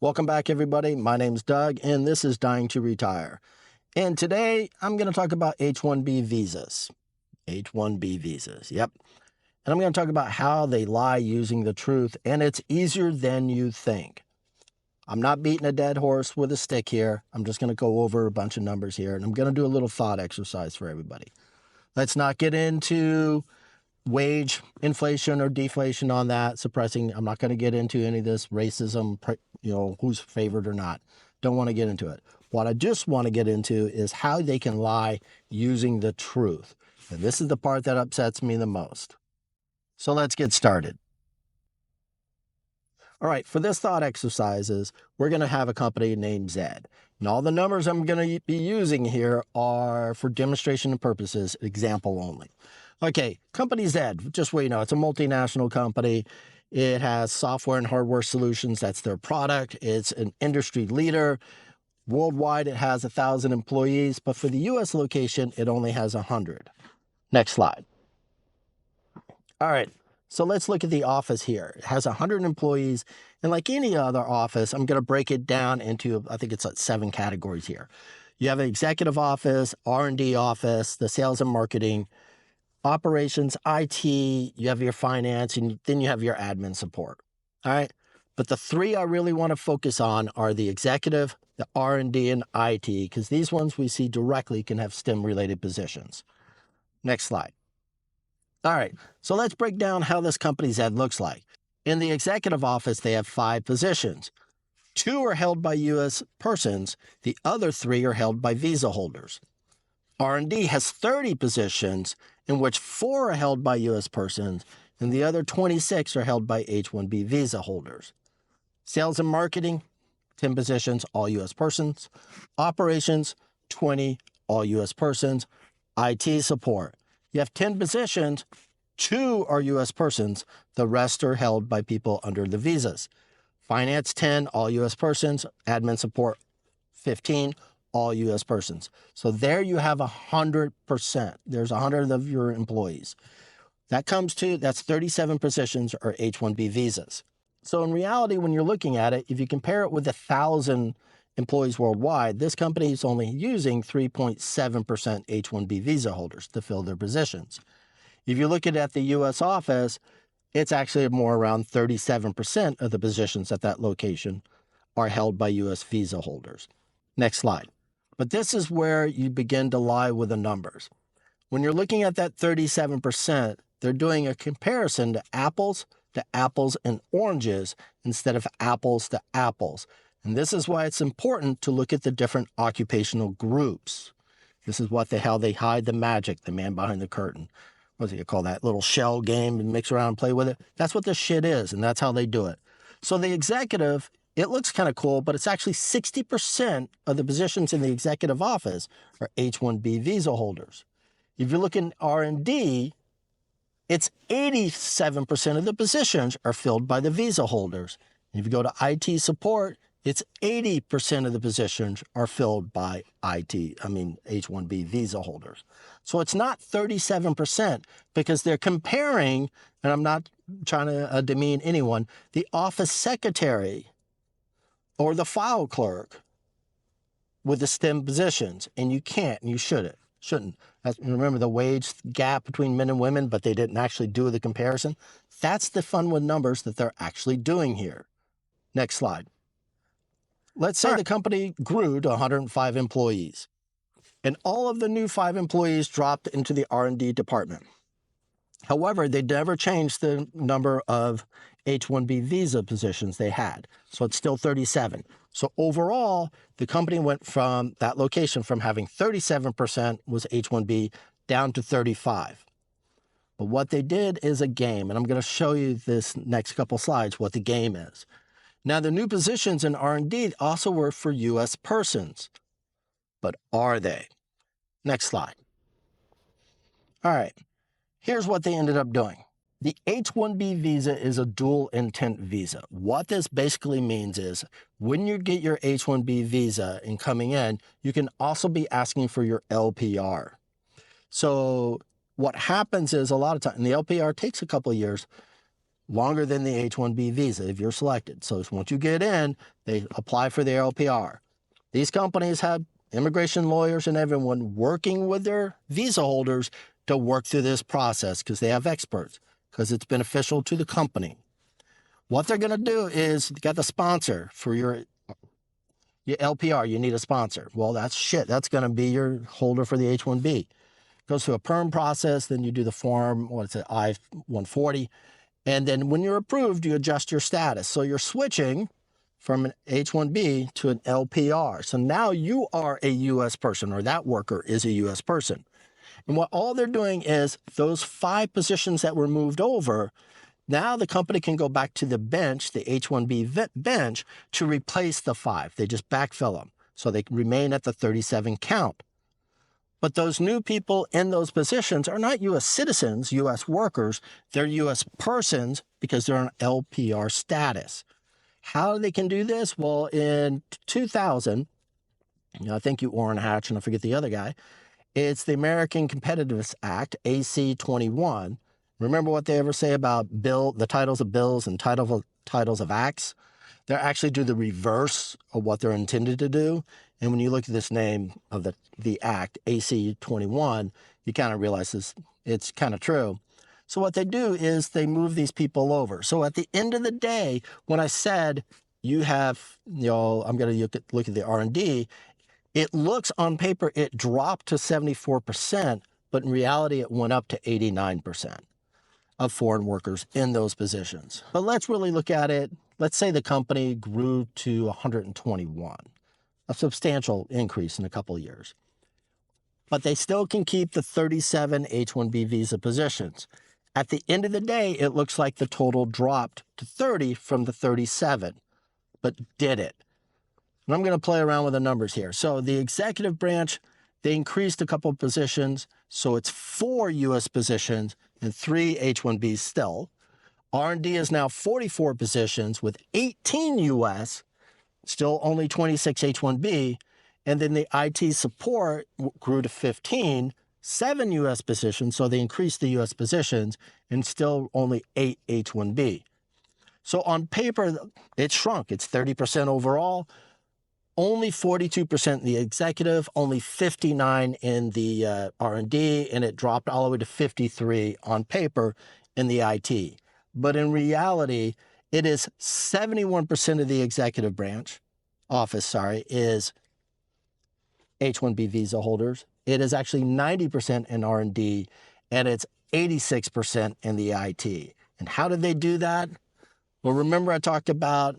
Welcome back, everybody. My name's Doug, and this is Dying to Retire. And today, I'm going to talk about H1B visas. H1B visas, yep. And I'm going to talk about how they lie using the truth, and it's easier than you think. I'm not beating a dead horse with a stick here. I'm just going to go over a bunch of numbers here, and I'm going to do a little thought exercise for everybody. Let's not get into wage inflation or deflation on that, suppressing. I'm not going to get into any of this racism, who's favored or not. Don't want to get into it. What I just want to get into is how they can lie using the truth. And this is the part that upsets me the most. So let's get started. All right, for this thought exercises, we're going to have a company named Zed. And all the numbers I'm going to be using here are for demonstration purposes, example only. Okay, company Zed, just so you know, it's a multinational company. It has software and hardware solutions. That's their product. It's an industry leader. Worldwide, it has 1,000 employees, but for the U.S. location, it only has 100. Next slide. All right, so let's look at the office here. It has 100 employees, and like any other office, I'm going to break it down into, I think it's like 7 categories here. You have an executive office, R&D office, the sales and marketing, operations, IT, you have your finance, and then you have your admin support. All right. But the 3 I really want to focus on are the executive, the R&D, and IT, because these ones we see directly can have STEM-related positions. Next slide. All right. So let's break down how this company's Zed looks like. In the executive office, they have 5 positions. 2 are held by U.S. persons. The other 3 are held by visa holders. R&D has 30 positions, in which 4 are held by U.S. persons, and the other 26 are held by H1B visa holders. Sales and marketing, 10 positions, all U.S. persons. Operations, 20, all U.S. persons. IT support, you have 10 positions, 2 are U.S. persons, the rest are held by people under the visas. Finance, 10, all U.S. persons. Admin support, 15, all U.S. persons. So there you have 100%. There's 100 of your employees. That's 37 positions or H1B visas. So in reality, when you're looking at it, if you compare it with 1,000 employees worldwide, this company is only using 3.7% H1B visa holders to fill their positions. If you look at the U.S. office, it's actually more around 37% of the positions at that location are held by U.S. visa holders. Next slide. But this is where you begin to lie with the numbers. When you're looking at that 37%, they're doing a comparison to apples and oranges instead of apples to apples. And this is why it's important to look at the different occupational groups. This is how they hide the magic, the man behind the curtain. What do you call that little shell game and mix around and play with it? That's what this shit is, and that's how they do it. So the executive, it looks kind of cool, but it's actually 60% of the positions in the executive office are H1B visa holders. If you look in R&D, it's 87% of the positions are filled by the visa holders. And if you go to IT support, it's 80% of the positions are filled by H1B visa holders. So it's not 37% because they're comparing, and I'm not trying to demean anyone, the office secretary or the file clerk with the STEM positions, and you can't, and you shouldn't. Remember the wage gap between men and women, but they didn't actually do the comparison? That's the fun with numbers that they're actually doing here. Next slide. Let's say the company grew to 105 employees, and all of the new 5 employees dropped into the R&D department. However, they never changed the number of H1B visa positions they had, so it's still 37. So overall, the company went from that location from having 37% was H1B down to 35. But what they did is a game, and I'm going to show you this next couple slides what the game is. Now, the new positions in R&D also were for U.S. persons, but are they? Next slide. All right, here's what they ended up doing. The H1B visa is a dual intent visa. What this basically means is when you get your H1B visa and coming in, you can also be asking for your LPR. So what happens is a lot of time, and the LPR takes a couple of years. longer than the H-1B visa if you're selected. So once you get in, they apply for the LPR. These companies have immigration lawyers and everyone working with their visa holders to work through this process because they have experts, because it's beneficial to the company. What they're going to do is you got the sponsor for your LPR. You need a sponsor. Well, that's shit. That's going to be your holder for the H-1B. Goes through a perm process, then you do the form, what's it, I-140, and then when you're approved, you adjust your status. So you're switching from an H-1B to an LPR. So now you are a U.S. person, or that worker is a U.S. person. And what all they're doing is those 5 positions that were moved over, now the company can go back to the bench, the H-1B bench, to replace the 5. They just backfill them. So they remain at the 37 count. But those new people in those positions are not U.S. citizens, U.S. workers. They're U.S. persons because they're on LPR status. How they can do this? Well, in 2000, I think you Orrin Hatch and I forget the other guy, it's the American Competitiveness Act, AC 21. Remember what they ever say about the titles of bills and titles of acts? They actually do the reverse of what they're intended to do. And when you look at this name of the act, AC 21, you kind of realize it's kind of true. So what they do is they move these people over. So at the end of the day, when I said you have, I'm going to look at the R&D, it looks on paper, it dropped to 74%, but in reality, it went up to 89% of foreign workers in those positions. But let's really look at it. Let's say the company grew to 121, a substantial increase in a couple of years. But they still can keep the 37 H-1B visa positions. At the end of the day, it looks like the total dropped to 30 from the 37, but did it? And I'm going to play around with the numbers here. So the executive branch, they increased a couple of positions. So it's 4 U.S. positions and 3 H-1Bs still. R&D is now 44 positions with 18 U.S., still only 26 H-1B. And then the IT support grew to 15, 7 U.S. positions. So they increased the U.S. positions and still only 8 H-1B. So on paper, it shrunk. It's 30% overall. Only 42% in the executive, only 59 in the R&D, and it dropped all the way to 53 on paper in the IT. But in reality, it is 71% of the executive branch office, is H-1B visa holders. It is actually 90% in R&D, and it's 86% in the IT. And how did they do that? Well, remember I talked about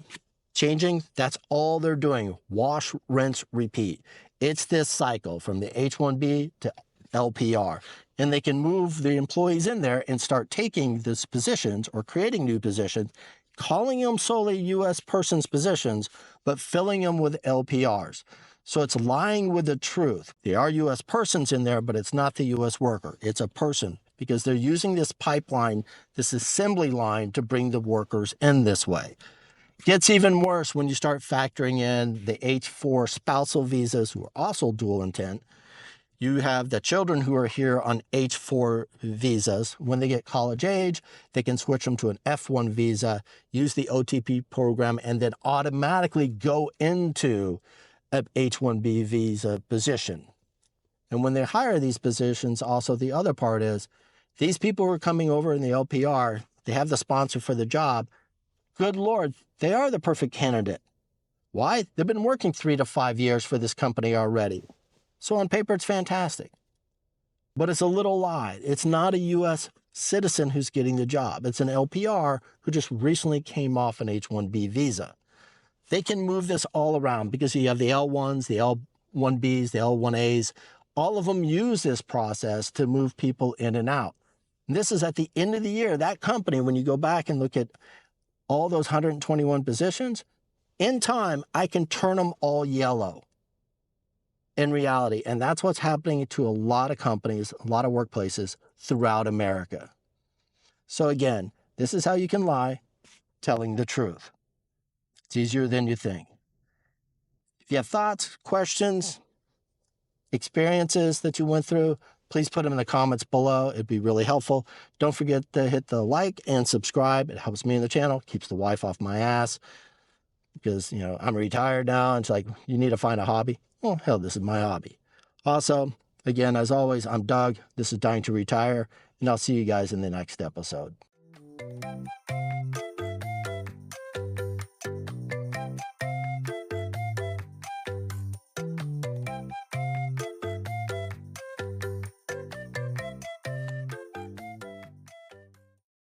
changing? That's all they're doing. Wash, rinse, repeat. It's this cycle from the H-1B to LPR. And they can move the employees in there and start taking these positions or creating new positions, calling them solely U.S. persons positions, but filling them with LPRs. So it's lying with the truth. They are U.S. persons in there, but it's not the U.S. worker. It's a person because they're using this pipeline, this assembly line to bring the workers in this way. Gets even worse when you start factoring in the H-4 spousal visas who are also dual intent. You have the children who are here on H-4 visas. When they get college age, they can switch them to an F-1 visa, use the OTP program, and then automatically go into an H-1B visa position. And when they hire these positions, also the other part is these people who are coming over in the LPR, they have the sponsor for the job. Good Lord, they are the perfect candidate. Why? They've been working 3 to 5 years for this company already. So on paper, it's fantastic. But it's a little lie. It's not a U.S. citizen who's getting the job. It's an LPR who just recently came off an H-1B visa. They can move this all around because you have the L1s, the L1Bs, the L1As. All of them use this process to move people in and out. And this is at the end of the year. That company, when you go back and look at all those 121 positions, in time, I can turn them all yellow in reality. And that's what's happening to a lot of companies, a lot of workplaces throughout America. So again, this is how you can lie, telling the truth. It's easier than you think. If you have thoughts, questions, experiences that you went through, please put them in the comments below. It'd be really helpful. Don't forget to hit the like and subscribe. It helps me in the channel, keeps the wife off my ass, because, I'm retired now. And it's like, you need to find a hobby. Well, hell, this is my hobby. Also, again, as always, I'm Doug. This is Dying to Retire, and I'll see you guys in the next episode.